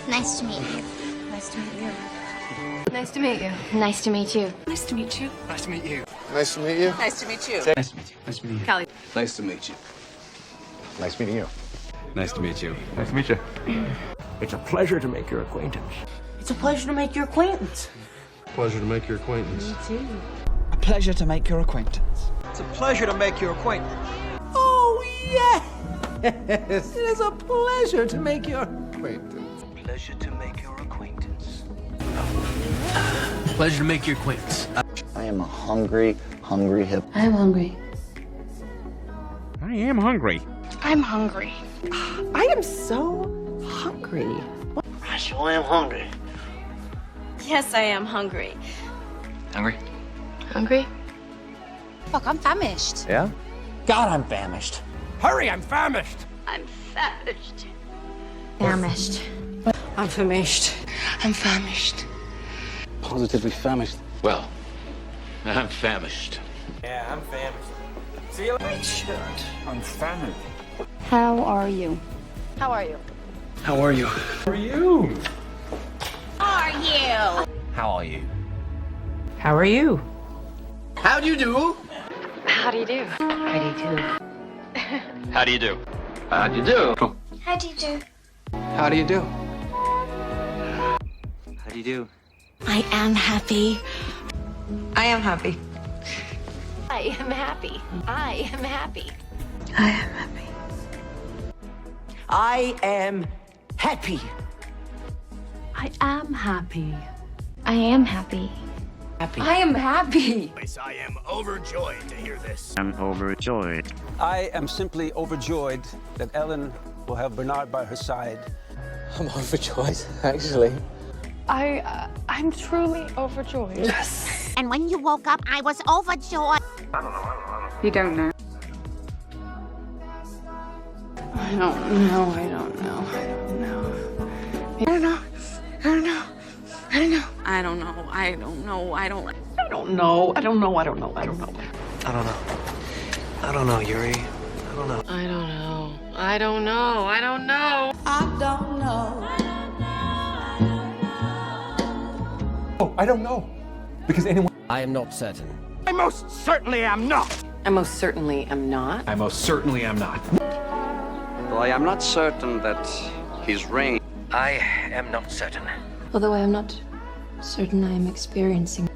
Nice to meet you. Nice to meet you. Nice to meet you. Nice to meet you. Nice to meet you. Nice to meet you. Nice to meet you. Nice to meet you. Nice to meet you. Nice to meet you. Callie. Nice to meet you. Nice meeting you. Nice to meet you. Nice to meet you. It's a pleasure to make your acquaintance. It's a pleasure to make your acquaintance. Pleasure to make your acquaintance. Me too. A pleasure to make your acquaintance. It's a pleasure to make your acquaintance. Oh, yes! It is a pleasure to make your Acquaintance. Pleasure to make your acquaintance. Pleasure to make your acquaintance. I am a hungry hip. I'm hungry. I am hungry. I'm hungry. I am so hungry. I sure am hungry. Yes, I am hungry. Hungry? Hungry? Fuck, I'm famished. Yeah? God, I'm famished. Hurry, I'm famished. I'm famished. Famished. I'm famished. I'm famished. Positively famished. Well, I'm famished. Yeah, I'm famished. See you later. I'm famished. How are you? How are you? How are you? How are you? Are you? How are you? How are you? How do you do? How do you do? How do you do? How do you do? How do you do? How do you do? How do you do? How do you do? I am happy. I am happy. I am happy. I am happy. I am happy. I am happy. I am happy. I am happy. I am happy. I am overjoyed to hear this. I'm overjoyed. I am simply overjoyed that Ellen will have Bernard by her side. I'm overjoyed, actually. I'm truly overjoyed. And when you woke up, I was overjoyed. You don't know. I don't know. I don't know. I don't know. I don't know. I don't know. I don't know. I don't know. I don't know. I don't. I don't know. I don't know. I don't know. I don't know. I don't know. I don't know, Yuri. I don't know. I don't know. I don't know. I don't know. I don't know. Oh, I don't know. Because anyone. I am not certain. I most certainly am not. I most certainly am not. I most certainly am not. Though I am not certain that his reign. I am not certain. Although I am not certain I am experiencing